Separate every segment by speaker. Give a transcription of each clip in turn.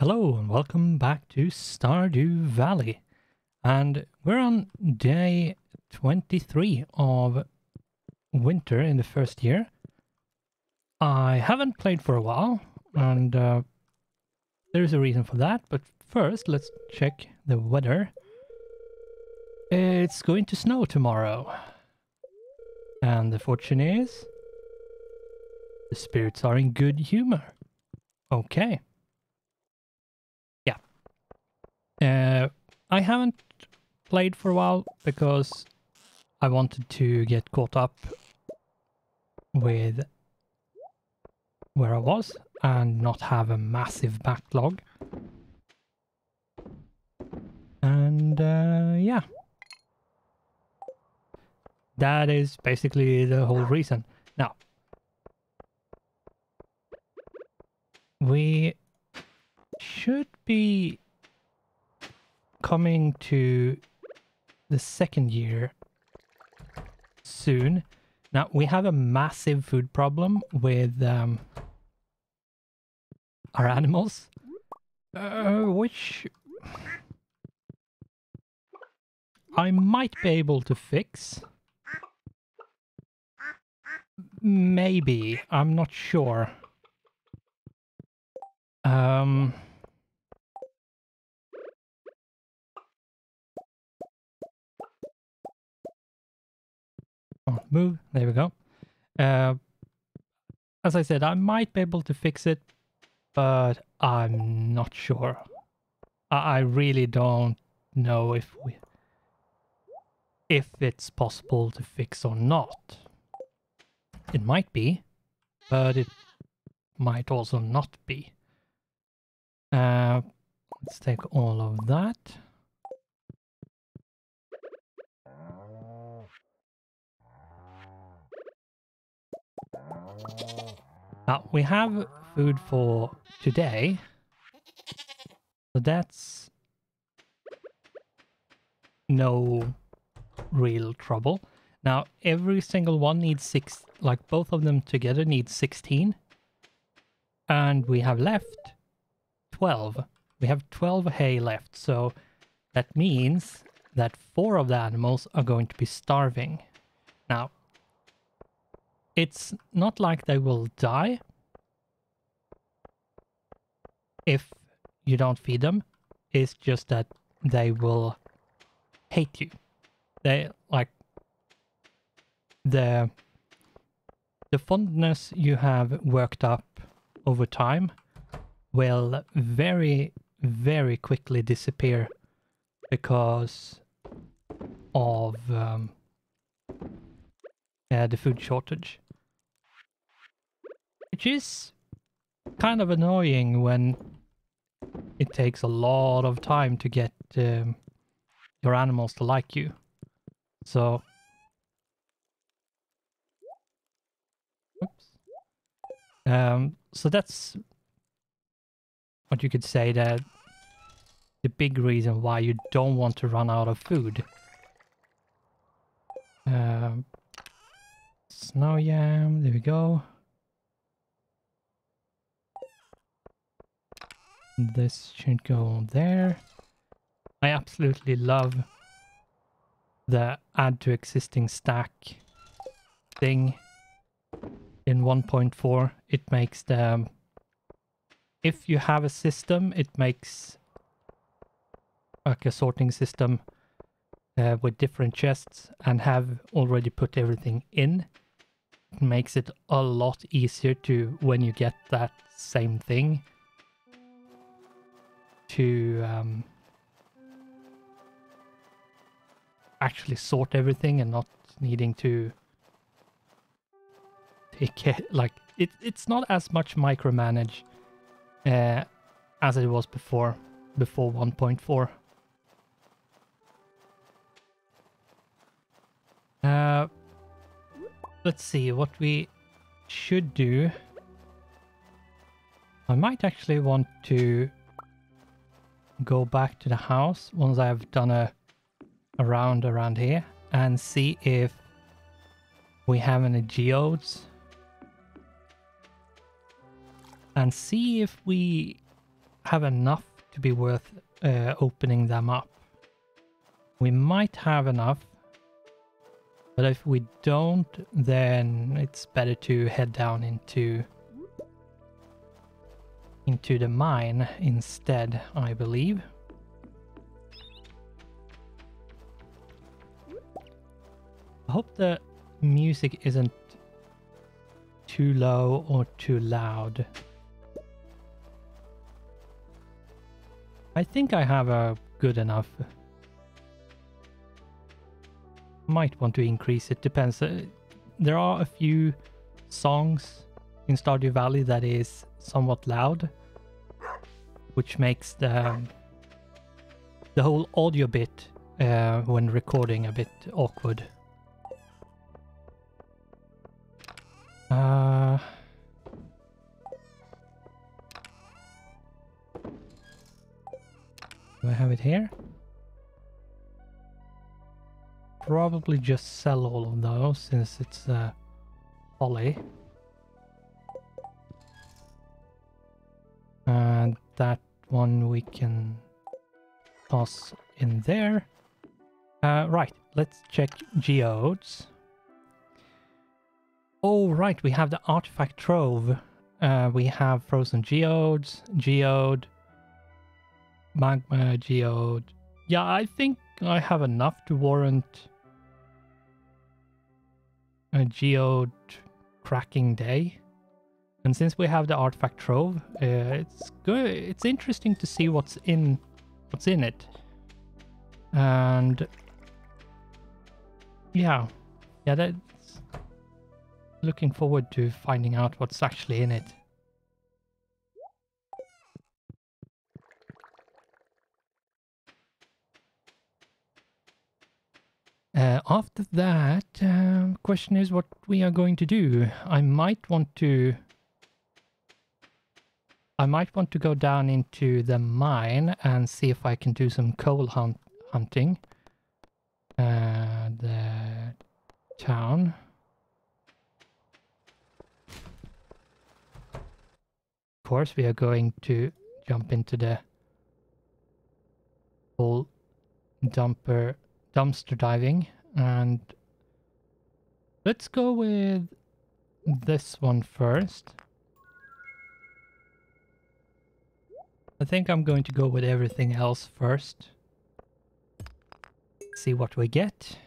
Speaker 1: Hello and welcome back to Stardew Valley. And we're on day 23 of winter in the first year. I haven't played for a while, and there's a reason for that, but first let's check the weather. It's going to snow tomorrow. And the fortune is the spirits are in good humor. Okay. I haven't played for a while because I wanted to get caught up with where I was and not have a massive backlog. And yeah, that is basically the whole reason. Now, we should be coming to the second year soon. Now, we have a massive food problem with our animals, which I might be able to fix. Maybe, I'm not sure. Oh, move, there we go. As I said, I might be able to fix it, but I'm not sure. I really don't know if it's possible to fix or not. It might be, but it might also not be. Let's take all of that. Now, we have food for today, so that's no real trouble. Now, every single one needs 6, like both of them together need 16. And we have left 12. We have 12 hay left, so that means that 4 of the animals are going to be starving. Now, it's not like they will die if you don't feed them. It's just that they will hate you. They like the fondness you have worked up over time will very, very quickly disappear because of the food shortage. Which is kind of annoying when it takes a lot of time to get your animals to like you. So, oops. So that's what you could say, that the big reason why you don't want to run out of food. Snow yam, there we go. This should go there. I absolutely love the add to existing stack thing in 1.4. It makes the... If you have a system, it makes like a sorting system with different chests and have already put everything in. It makes it a lot easier to, when you get that same thing, to actually sort everything and not needing to take it. Like, it's not as much micromanage as it was before 1.4. Let's see what we should do. I might actually want to go back to the house once I've done a round around here and see if we have any geodes and see if we have enough to be worth opening them up. We might have enough, but if we don't, then it's better to head down into the mine instead, I believe. I hope the music isn't too low or too loud. I think I have a good enough. Might want to increase it, depends. There are a few songs in Stardew Valley that is somewhat loud, which makes the whole audio bit when recording a bit awkward. Do I have it here? Probably just sell all of those since it's holly. And that one we can toss in there. Right, let's check geodes. Oh, right, we have the artifact trove. We have frozen geodes, geode, magma geode. Yeah, I think I have enough to warrant a geode cracking day. And since we have the artifact trove, it's good. It's interesting to see what's in it. And yeah, that's looking forward to finding out what's actually in it. After that, question is what we are going to do. I might want to go down into the mine and see if I can do some coal hunting. The town. Of course, we are going to jump into the whole dumpster diving, and let's go with this one first. I think I'm going to go with everything else first. See what we get.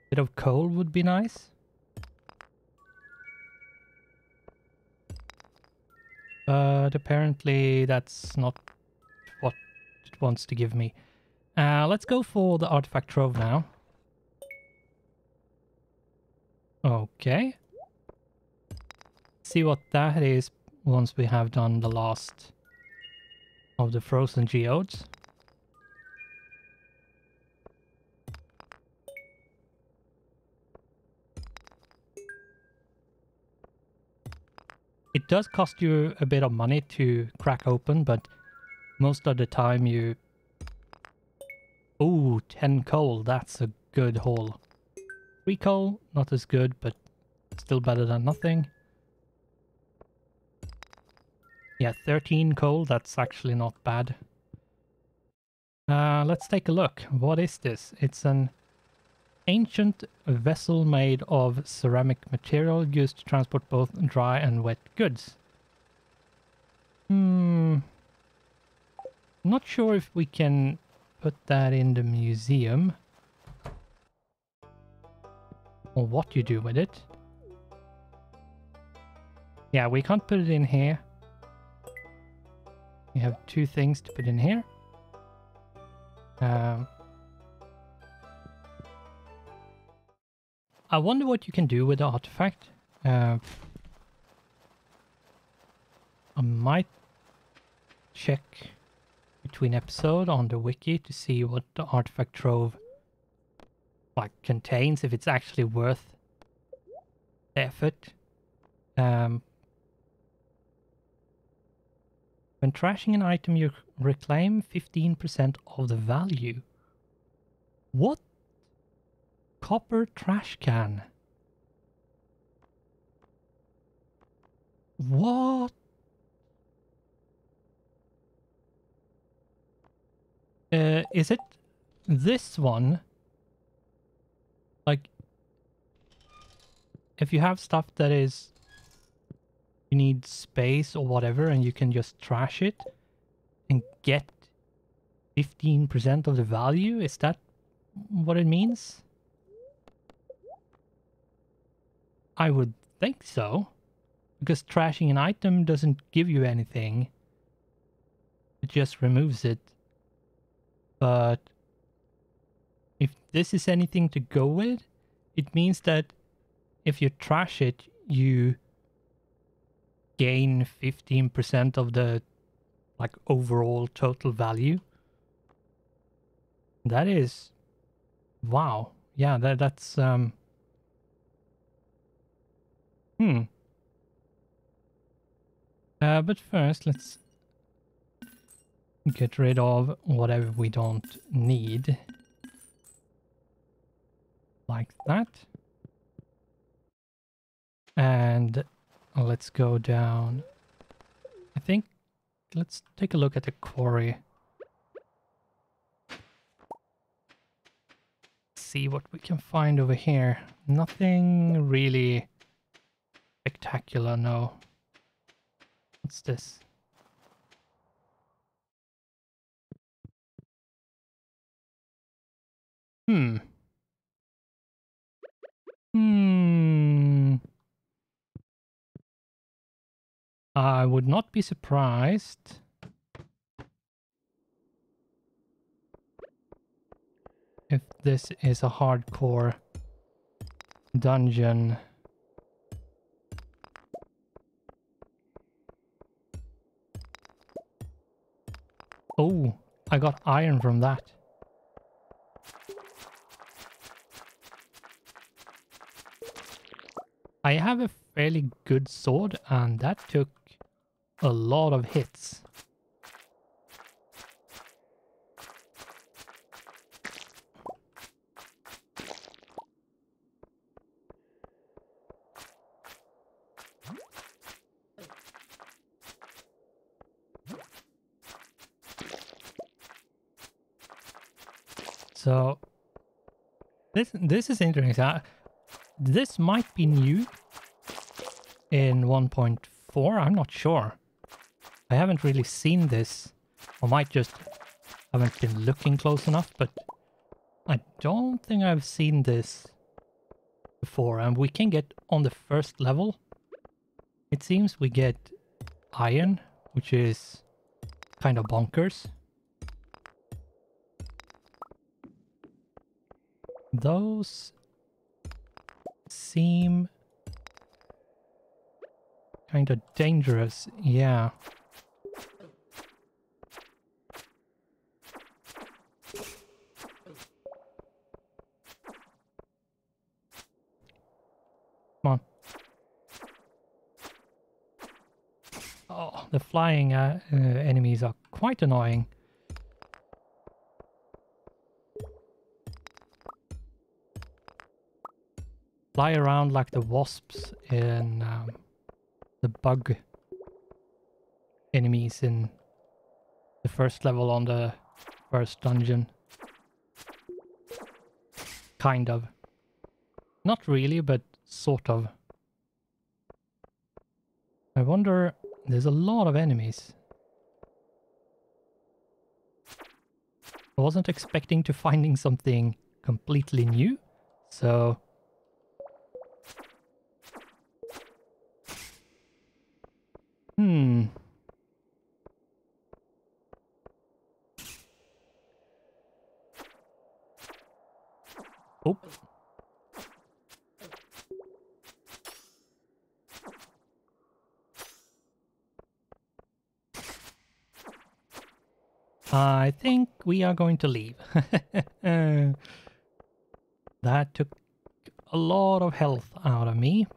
Speaker 1: Bit of coal would be nice. But apparently that's not what it wants to give me. Let's go for the artifact trove now. Okay. See what that is once we have done the last of the frozen geodes. It does cost you a bit of money to crack open, but most of the time you... Ooh, 10 coal, that's a good haul. 3 coal, not as good, but still better than nothing. Yeah, 13 coal, that's actually not bad. Let's take a look. What is this? It's an ancient vessel made of ceramic material used to transport both dry and wet goods. Not sure if we can put that in the museum. Or what you do with it. Yeah, we can't put it in here. We have 2 things to put in here. I wonder what you can do with the artifact. I might check between episode on the wiki to see what the artifact trove contains, if it's actually worth the effort. When trashing an item, you reclaim 15% of the value. What copper trash can. What? Is it this one? Like, if you have stuff that is, you need space or whatever, and you can just trash it and get 15% of the value? Is that what it means? I would think so, because trashing an item doesn't give you anything. It just removes it. But if this is anything to go with, it means that if you trash it, you gain 15% of the like overall total value. That is, wow. Yeah, that's but first let's get rid of whatever we don't need. Like that. And let's go down. I think let's take a look at the quarry. See what we can find over here. Nothing really spectacular, no. What's this? I would not be surprised if this is a hardcore dungeon. Oh, I got iron from that. I have a fairly good sword, and that took a lot of hits. So this is interesting. This might be new in 1.4. I'm not sure. I haven't really seen this. I might just haven't been looking close enough, but I don't think I've seen this before. And we can get on the first level. It seems we get iron, which is kind of bonkers. Those seem kind of dangerous, yeah. Come on. Oh, the flying enemies are quite annoying. Fly around like the wasps in the bug enemies in the first level on the first dungeon. Kind of. Not really, but sort of. I wonder, there's a lot of enemies. I wasn't expecting to finding something completely new, so... Oh. I think we are going to leave. That took a lot of health out of me.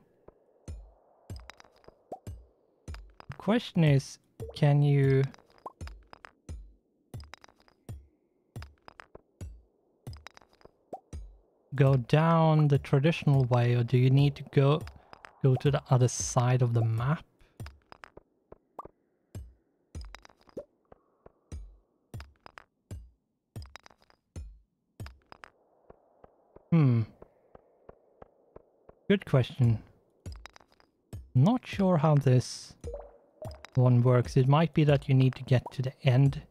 Speaker 1: The question is, can you... go down the traditional way, or do you need to go to the other side of the map? Good question. Not sure how this one works. It might be that you need to get to the end.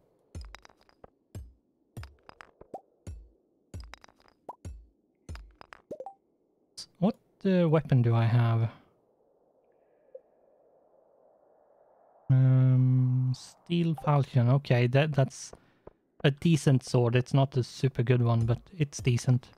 Speaker 1: What weapon do I have? Steel falchion. Okay, that's a decent sword. It's not a super good one, but it's decent.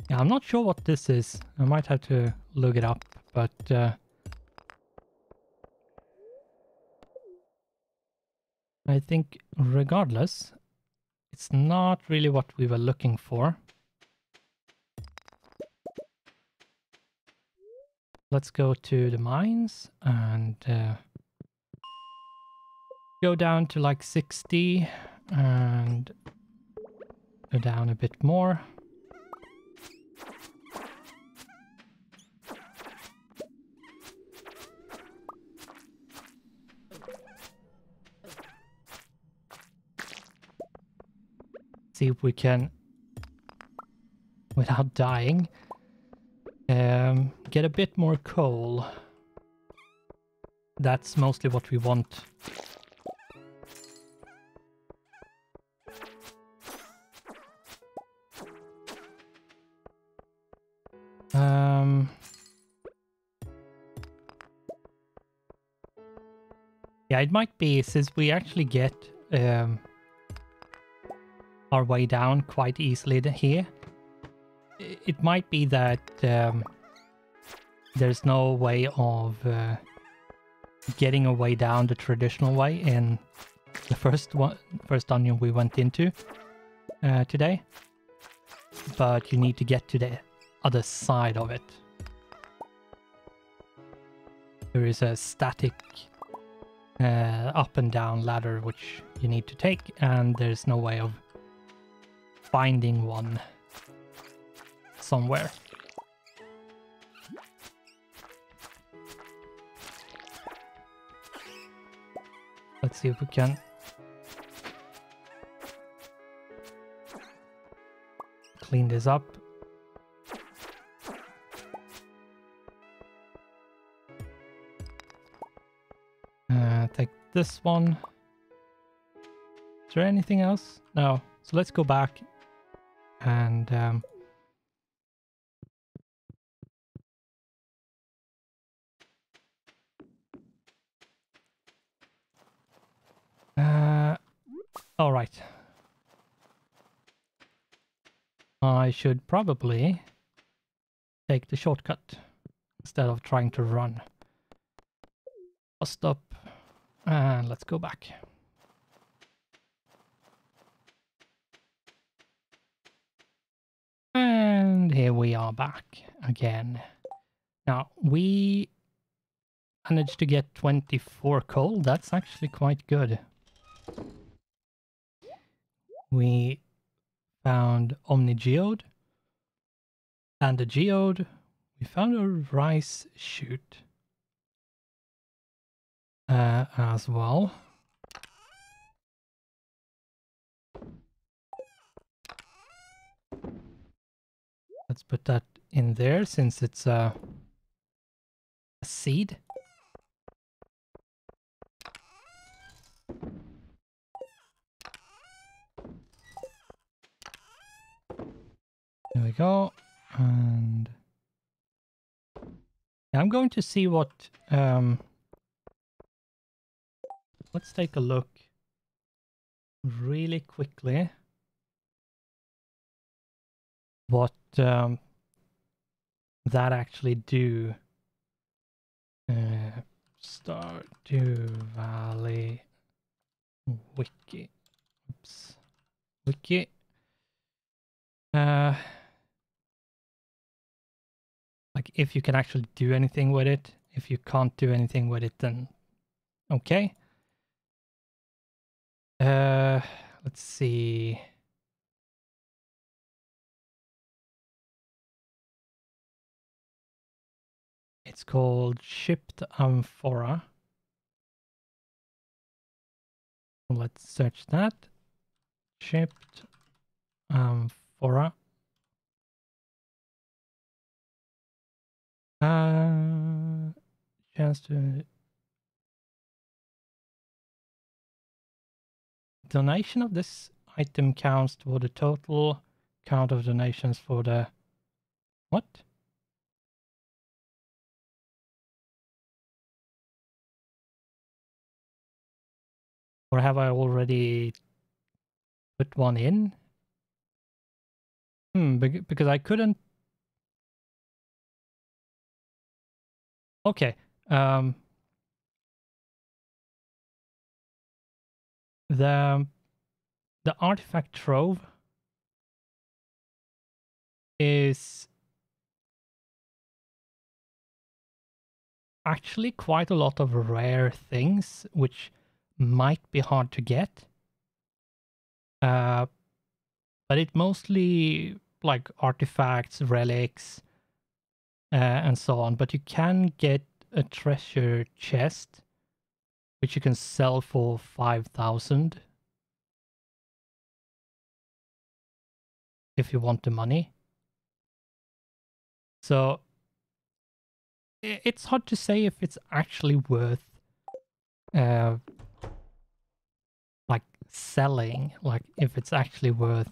Speaker 1: Yeah, I'm not sure what this is. I might have to look it up, but I think regardless, it's not really what we were looking for. Let's go to the mines and go down to like 60 and go down a bit more. See if we can, without dying, get a bit more coal. That's mostly what we want. Yeah, it might be, since we actually get our way down quite easily here, it might be that there's no way of getting a way down the traditional way in the first dungeon we went into today, but you need to get to the other side of it. There is a static up and down ladder which you need to take, and there's no way of finding one somewhere. Let's see if we can clean this up. Take this one. Is there anything else? No. So let's go back and all right. I should probably take the shortcut instead of trying to run. I'll stop and let's go back. And here we are back again. Now, we managed to get 24 coal. That's actually quite good. We found Omni Geode. And a geode. We found a rice shoot as well. Let's put that in there since it's a seed. There we go. And I'm going to see what let's take a look really quickly what that actually do. Stardew Valley wiki. Oops. Wiki. Like if you can actually do anything with it. If you can't do anything with it, then okay. Let's see. It's called shipped amphora. Let's search that. Shipped amphora. Chance to donation of this item counts toward the total count of donations for the what? Or have I already put one in? Because I couldn't. Okay. The artifact trove is actually quite a lot of rare things, which might be hard to get. But it mostly like artifacts, relics, and so on. But you can get a treasure chest, which you can sell for 5,000 if you want the money. So it's hard to say if it's actually worth like selling, like if it's actually worth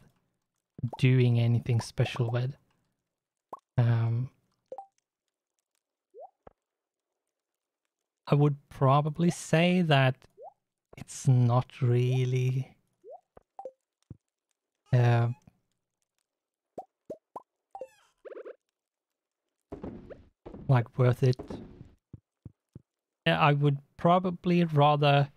Speaker 1: doing anything special with. I would probably say that it's not really like worth it. I would probably rather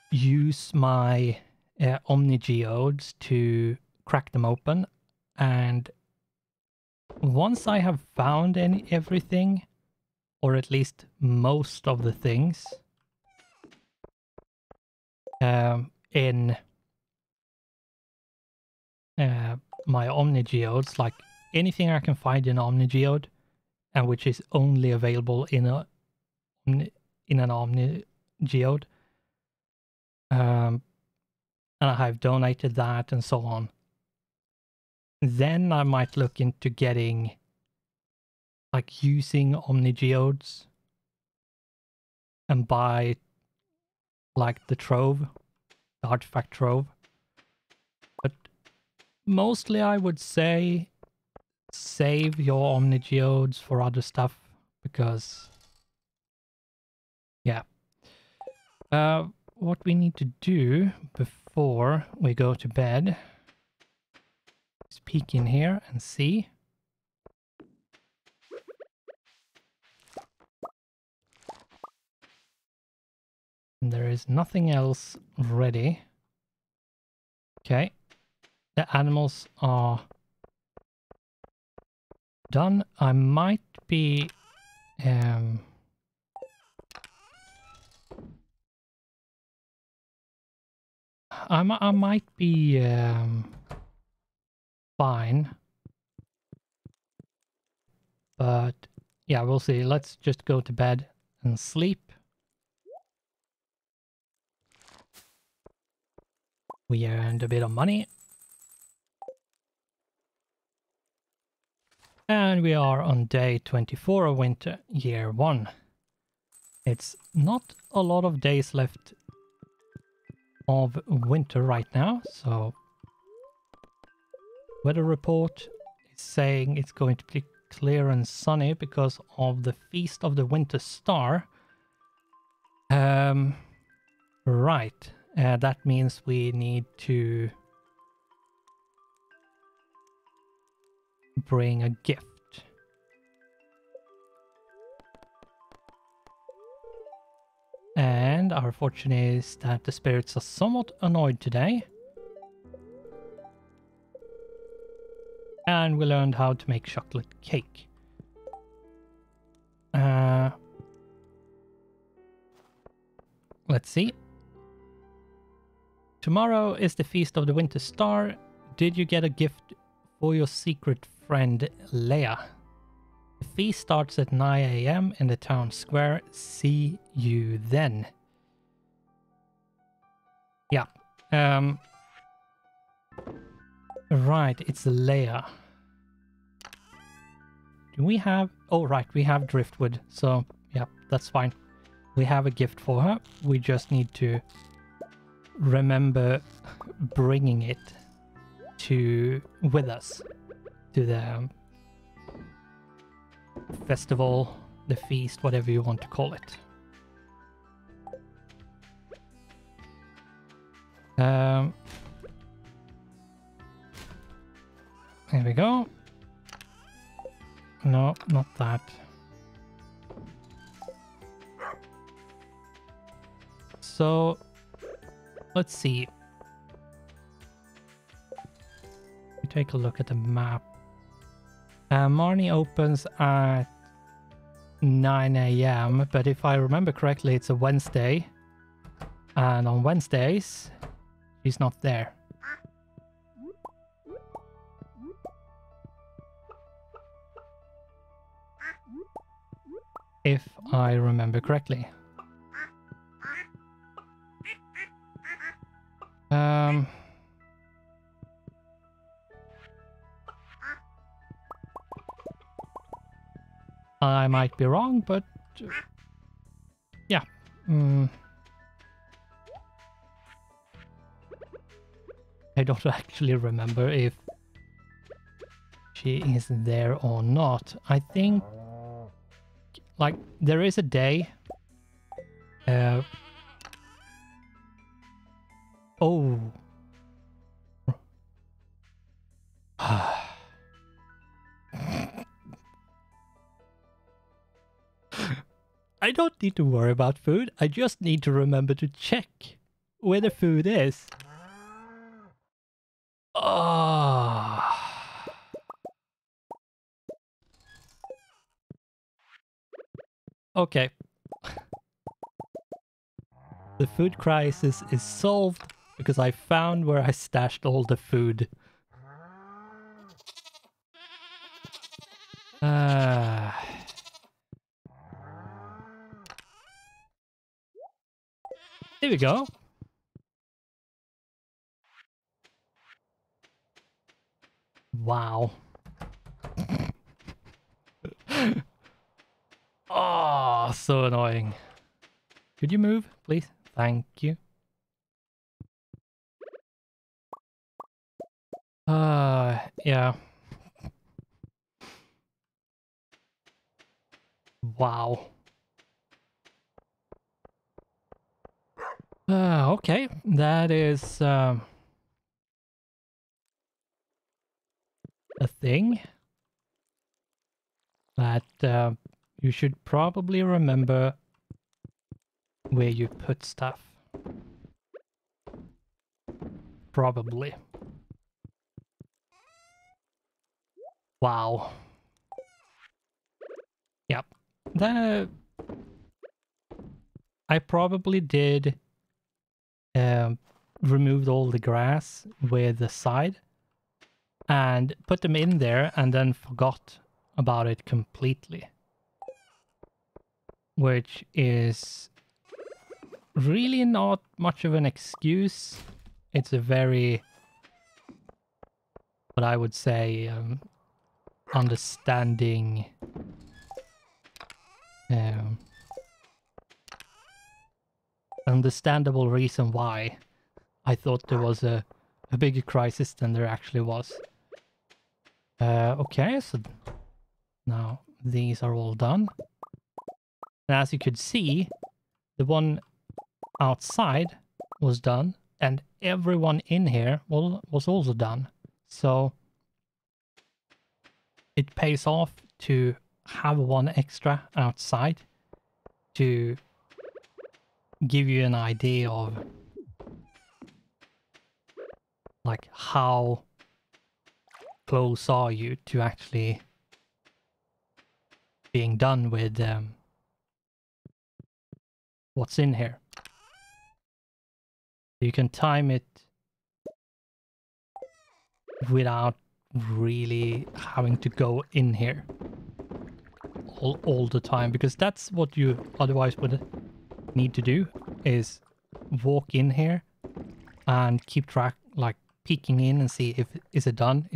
Speaker 1: use my Omni Geodes to crack them open, and once I have found everything, or at least most of the things, in my Omni Geodes, like anything I can find in Omni Geode, and which is only available in an Omni Geode, and I have donated that and so on, then I might look into getting, like, using Omni Geodes and buy, like, the trove, the artifact trove. But mostly I would say save your Omni Geodes for other stuff, because, yeah. What we need to do before we go to bed is peek in here and see. And there is nothing else ready. Okay. The animals are done. I might be I might be fine, but yeah, we'll see. Let's just go to bed and sleep. We earned a bit of money. And we are on day 24 of winter, year 1. It's not a lot of days left of winter right now, so weather report is saying it's going to be clear and sunny because of the Feast of the Winter Star. Right. That means we need to bring a gift. And our fortune is that the spirits are somewhat annoyed today. And we learned how to make chocolate cake. Let's see. Tomorrow is the Feast of the Winter Star. Did you get a gift for your secret friend Leia? The feast starts at 9 a.m. in the town square. See you then. Yeah. Right, it's Leia. Do we have... Oh, right, we have driftwood. So, yeah, that's fine. We have a gift for her. We just need to remember bringing it with us to the festival, the feast, whatever you want to call it. Here we go. No, not that. So, let's see. We take a look at the map. Marnie opens at 9 a.m. But if I remember correctly, it's a Wednesday. And on Wednesdays, she's not there. If I remember correctly. I might be wrong, but yeah. I don't actually remember if she is there or not. I think, like, there is a day. Oh. I don't need to worry about food. I just need to remember to check where the food is. Oh. Okay. The food crisis is solved because I found where I stashed all the food. Here we go. Wow. Oh, so annoying. Could you move, please? Thank you. Yeah. Wow. Okay. That is a thing that you should probably remember where you put stuff. Probably. Wow. Yep. I probably did removed all the grass with the side and put them in there and then forgot about it completely. Which is really not much of an excuse. It's a very, what I would say, understanding understandable reason why I thought there was a bigger crisis than there actually was. Okay, so now these are all done. And as you could see, the one outside was done and everyone in here was also done. So it pays off to have one extra outside to give you an idea of like how close are you to actually being done with what's in here. You can time it without really having to go in here all the time, because that's what you otherwise would need to do, is walk in here and keep track, like peeking in and see if is it done.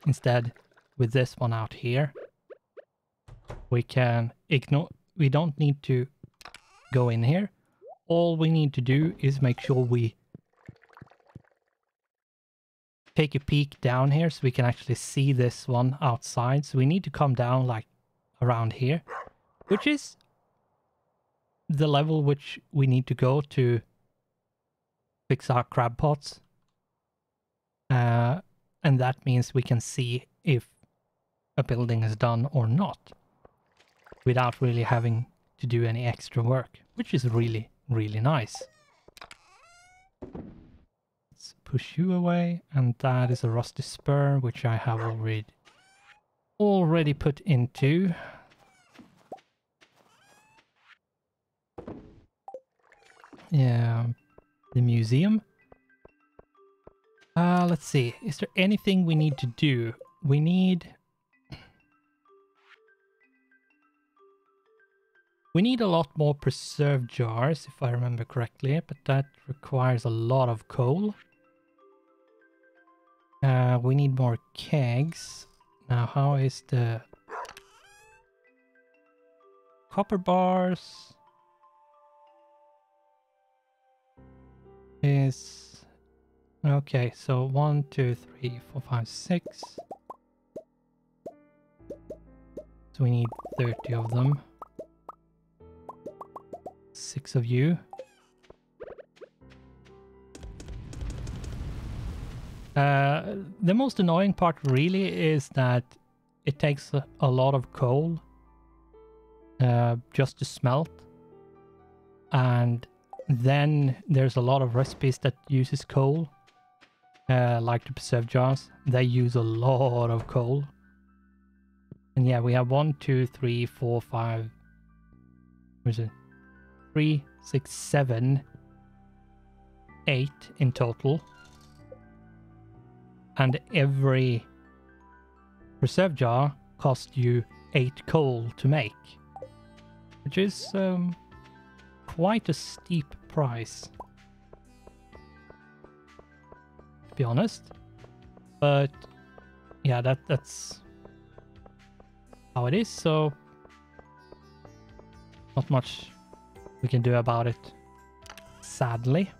Speaker 1: Instead, with this one out here, we can ignore, we don't need to go in here. All we need to do is make sure we take a peek down here so we can actually see this one outside. So we need to come down like around here, which is the level which we need to go to fix our crab pots. And that means we can see if a building is done or not without really having to do any extra work, which is really, really nice. Let's push you away, and that is a rusty spur, which I have already put into. Yeah, the museum. Let's see. Is there anything we need to do? We need a lot more preserve jars, if I remember correctly, but that requires a lot of coal. We need more kegs. Now, how is the copper bars? Is okay, so 1, 2, 3, 4, 5, 6. So we need 30 of them. 6 of you. The most annoying part really is that it takes a lot of coal just to smelt, and then there's a lot of recipes that uses coal, like the preserve jars. They use a lot of coal. And yeah, we have 1, 2, 3, 4, 5. Where's it? 3, 6, 7, 8 in total. And every preserve jar costs you 8 coal to make, which is quite a steep price, to be honest. But yeah, that's how it is, so not much we can do about it, sadly.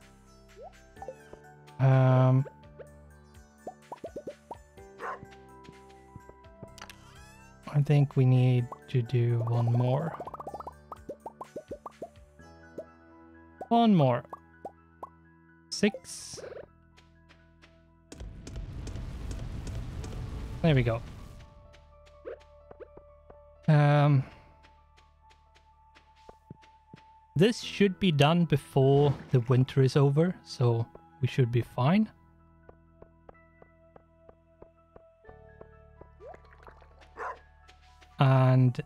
Speaker 1: I think we need to do one more. One more. 6. There we go. This should be done before the winter is over, so we should be fine. And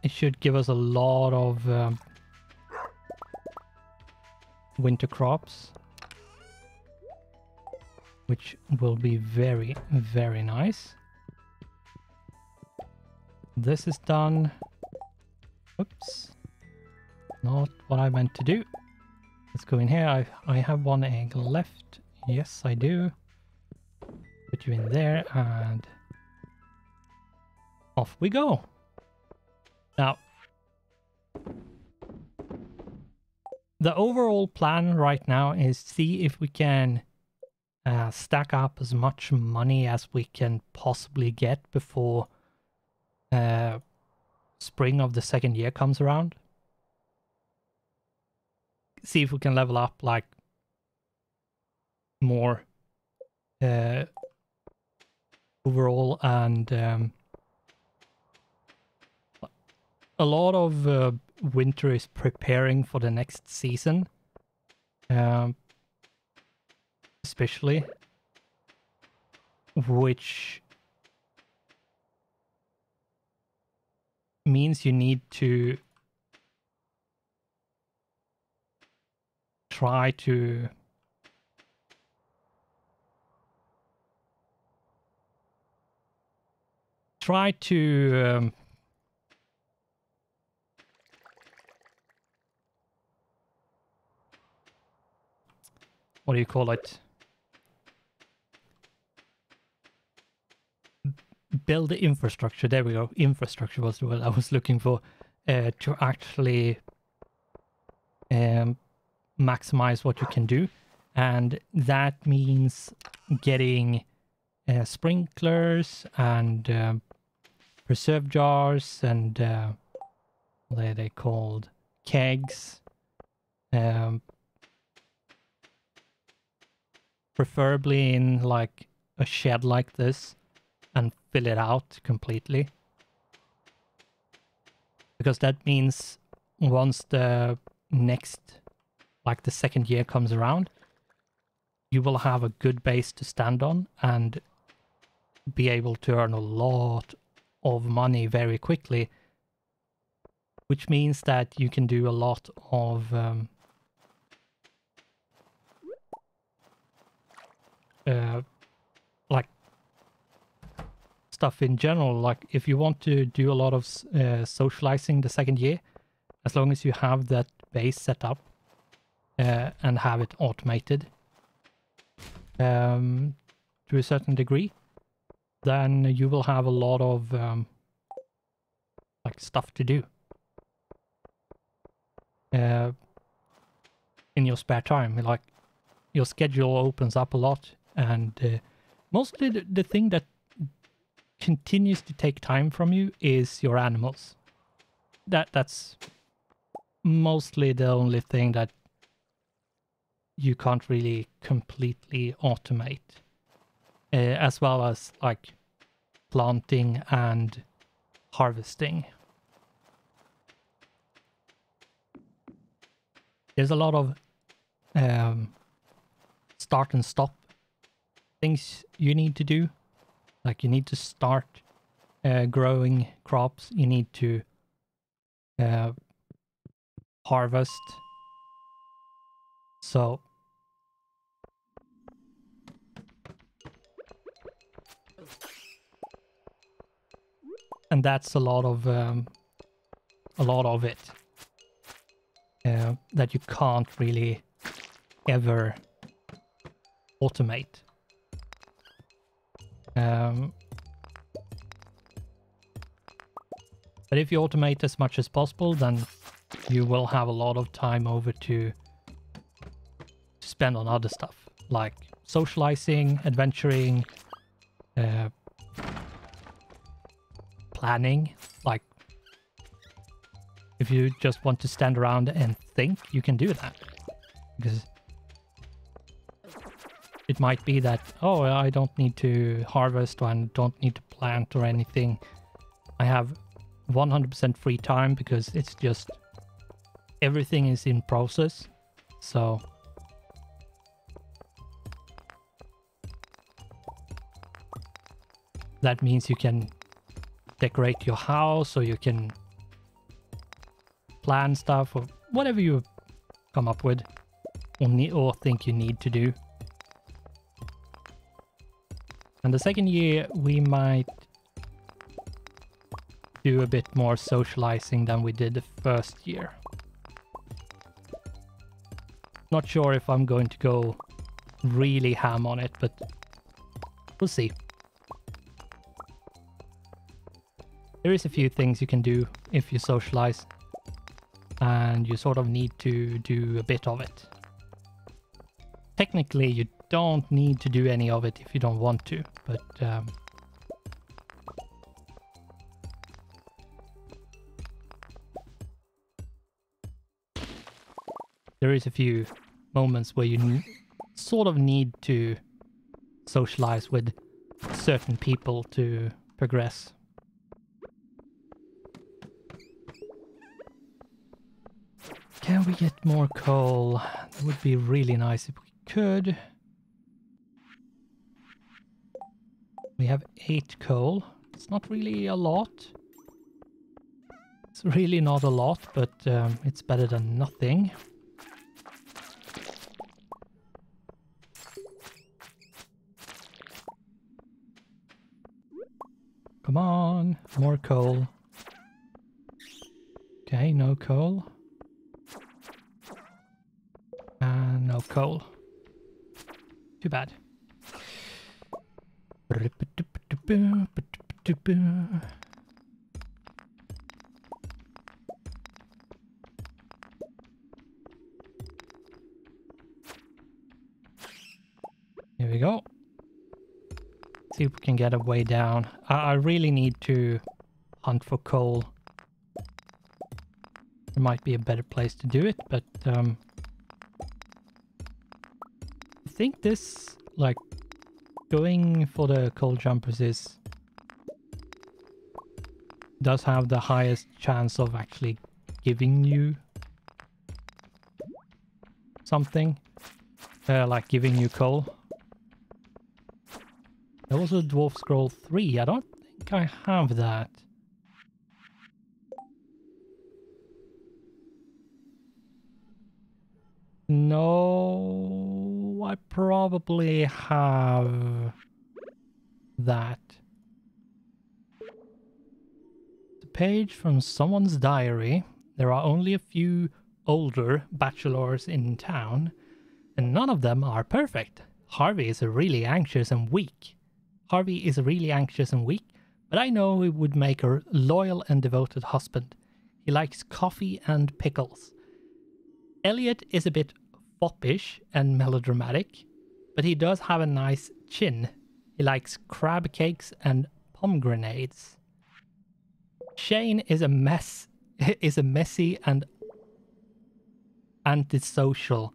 Speaker 1: it should give us a lot of winter crops, which will be very, very nice. This is done. Oops. Not what I meant to do. Let's go in here. I have 1 egg left. Yes, I do. Put you in there and off we go. Now, the overall plan right now is see if we can stack up as much money as we can possibly get before spring of the second year comes around. See if we can level up like more overall, and a lot of winter is preparing for the next season, especially. which means you need to try to what do you call it? Build the infrastructure. There we go. Infrastructure was the word I was looking for, to actually maximize what you can do. And that means getting sprinklers and preserve jars and what are they called? Kegs. Preferably in like a shed like this, and fill it out completely. Because that means once the next, like the second year comes around, you will have a good base to stand on and be able to earn a lot of money very quickly. Which means that you can do a lot of like stuff in general. Like if you want to do a lot of socializing the second year, as long as you have that base set up and have it automated to a certain degree, then you will have a lot of like stuff to do in your spare time. Like your schedule opens up a lot, and mostly the thing that continues to take time from you is your animals. That's mostly the only thing that you can't really completely automate, as well as like planting and harvesting. There's a lot of start and stop things you need to do. Like you need to start growing crops, you need to harvest. So and that's a lot of it that you can't really ever automate. But if you automate as much as possible, then you will have a lot of time over to spend on other stuff, like socializing, adventuring, planning. Like if you just want to stand around and think, you can do that. Because it might be that, oh, I don't need to harvest or I don't need to plant or anything. I have 100% free time because it's just everything is in process. So that means you can decorate your house, or you can plan stuff, or whatever you come up with or think you need to do. And the second year we might do a bit more socializing than we did the first year. Not sure if I'm going to go really ham on it, but we'll see. There is a few things you can do if you socialize, and you sort of need to do a bit of it. Technically, you don't need to do any of it if you don't want to, but there is a few moments where you sort of need to socialize with certain people to progress. Can we get more coal? That would be really nice if we could. We have 8 coal. It's not really a lot. It's really not a lot, but it's better than nothing. Come on, more coal. Okay, no coal. And no coal. Too bad. Here we go. See if we can get a way down. I really need to hunt for coal. There might be a better place to do it, but I think this, like, going for the coal jumpers does have the highest chance of actually giving you something, like giving you coal. There was a Dwarf Scroll 3. I don't think I have that. No, I probably have that. The page from someone's diary. There are only a few older bachelors in town, and none of them are perfect. Harvey is really anxious and weak. But I know he would make a loyal and devoted husband. He likes coffee and pickles. Elliot is a bit foppish and melodramatic, but he does have a nice chin. He likes crab cakes and pomegranates. Shane is a messy and antisocial.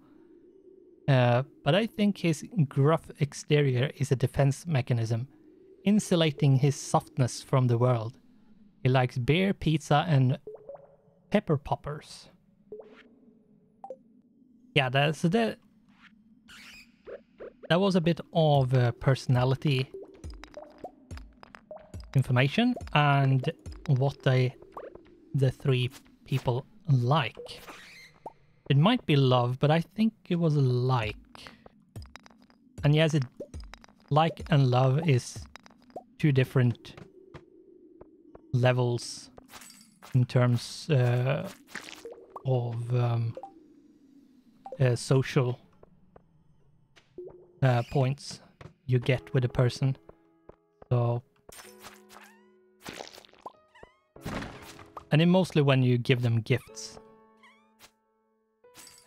Speaker 1: But I think his gruff exterior is a defense mechanism, insulating his softness from the world. He likes beer, pizza, and pepper poppers. Yeah, that was a bit of personality information and what the 3 people like. It might be love, but I think it was like. And yes, like and love is 2 different levels in terms of social points you get with a person. So, and then mostly when you give them gifts.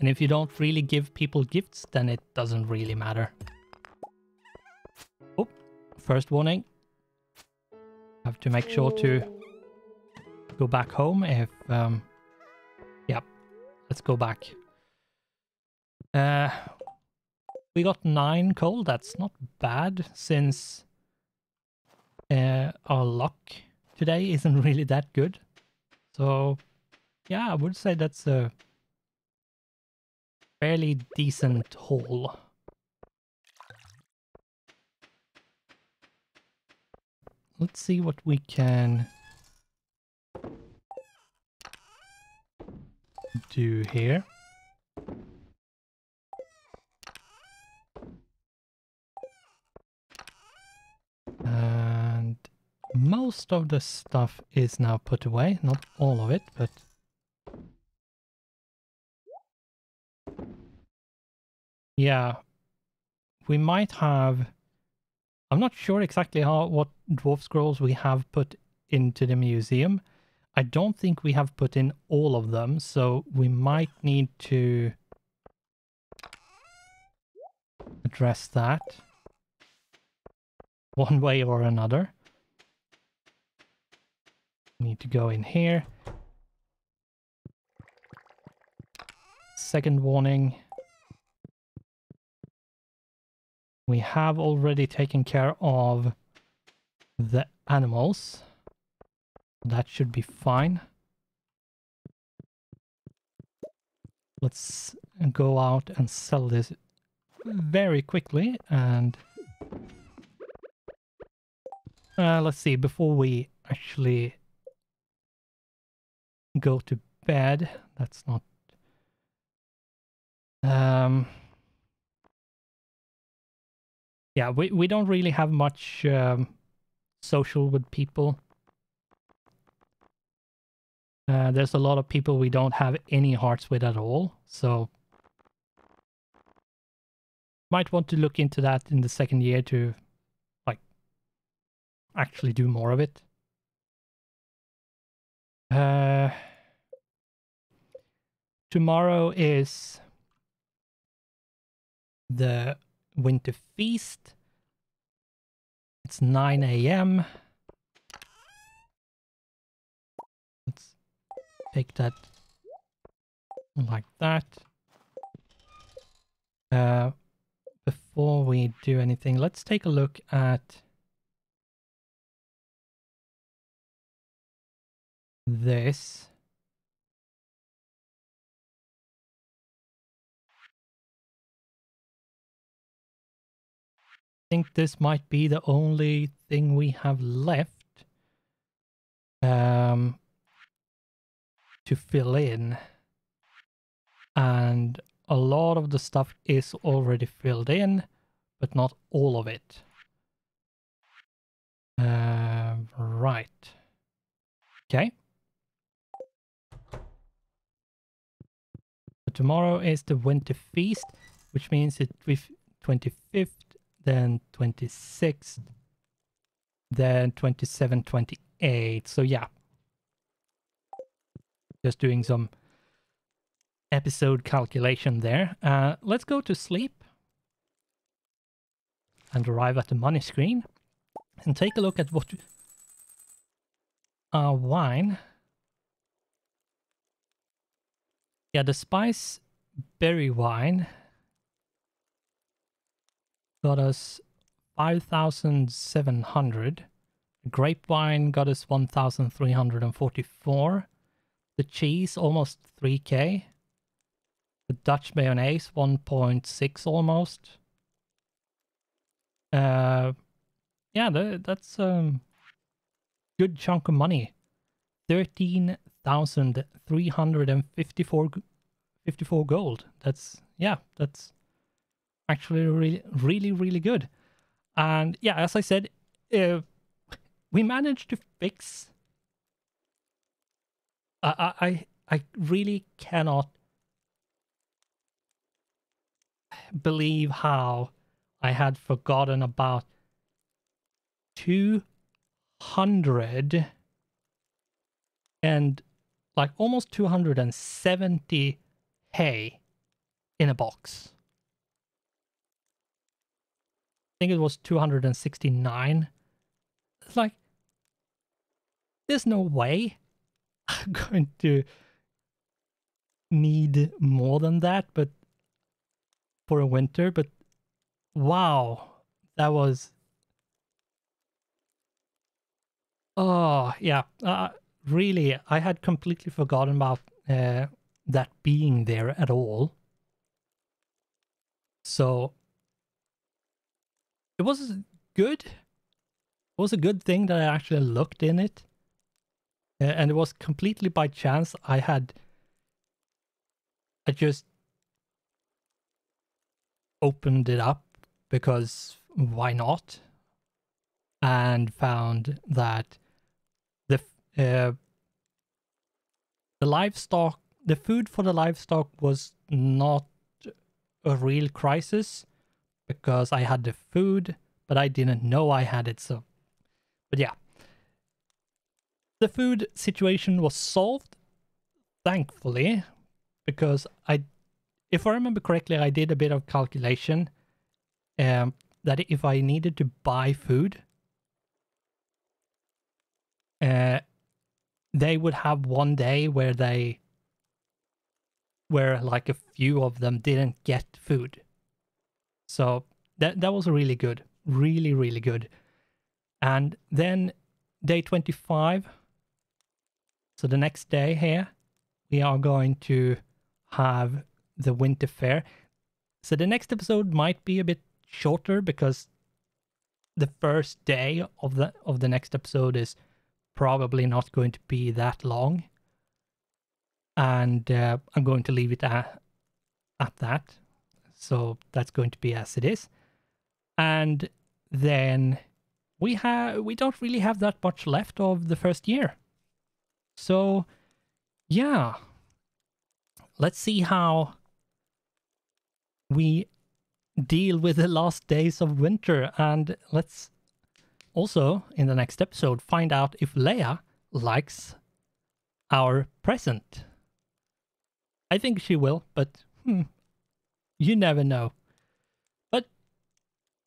Speaker 1: And if you don't really give people gifts, then it doesn't really matter. Oh, first warning. Have to make sure to go back home if... yeah, let's go back. We got 9 coal. That's not bad, since our luck today isn't really that good. So, yeah, I would say that's a fairly decent haul. Let's see what we can do here. And most of the stuff is now put away. Not all of it, but... yeah, we might have... I'm not sure exactly what dwarf scrolls we have put into the museum. I don't think we have put in all of them, so we might need to address that one way or another. Need to go in here. Second warning. We have already taken care of the animals. That should be fine. Let's go out and sell this very quickly and Let's see, before we actually go to bed, that's not... yeah, we don't really have much social with people. There's a lot of people we don't have any hearts with at all, so might want to look into that in the second year to like actually do more of it. Tomorrow is the winter feast. It's 9 a.m. Let's take that like that. Before we do anything, let's take a look at this. I think this might be the only thing we have left to fill in, and a lot of the stuff is already filled in, but not all of it. Right. Okay. So tomorrow is the winter feast, which means it's 25th, then 26th, then 27, 28. So yeah. Just doing some episode calculation there. Let's go to sleep and arrive at the money screen and take a look at what our wine. Yeah, the spice berry wine got us 5,700. Grape wine got us 1,344. The cheese almost 3k. The Dutch mayonnaise 1.6 almost. Yeah, that's good chunk of money. 13,354 gold. That's actually really good. And yeah, as I said, we managed to fix. I really cannot believe how I had forgotten about 200 and like almost 270 hay in a box. I think it was 269. It's like, there's no way I'm going to need more than that, but for a winter, but wow, that was... oh, yeah. Really, I had completely forgotten about that being there at all. So it was good. It was a good thing that I actually looked in it. And it was completely by chance. I just opened it up because why not? And found that the livestock, the food for the livestock was not a real crisis because I had the food, but I didn't know I had it. So, but yeah, the food situation was solved, thankfully, because if I remember correctly, I did a bit of calculation that if I needed to buy food, they would have one day where like a few of them didn't get food. So that was really good. Really good. And then day 25, so the next day here, we are going to have the winter fair. So the next episode might be a bit shorter because the first day of the next episode is probably not going to be that long, and I'm going to leave it at that. So that's going to be as it is, and then we don't really have that much left of the first year. So yeah, let's see how we deal with the last days of winter, and let's also in the next episode find out if Leia likes our present. I think she will, but you never know. But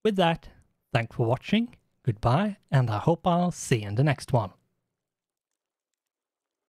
Speaker 1: with that, thanks for watching, goodbye, and I hope I'll see you in the next one.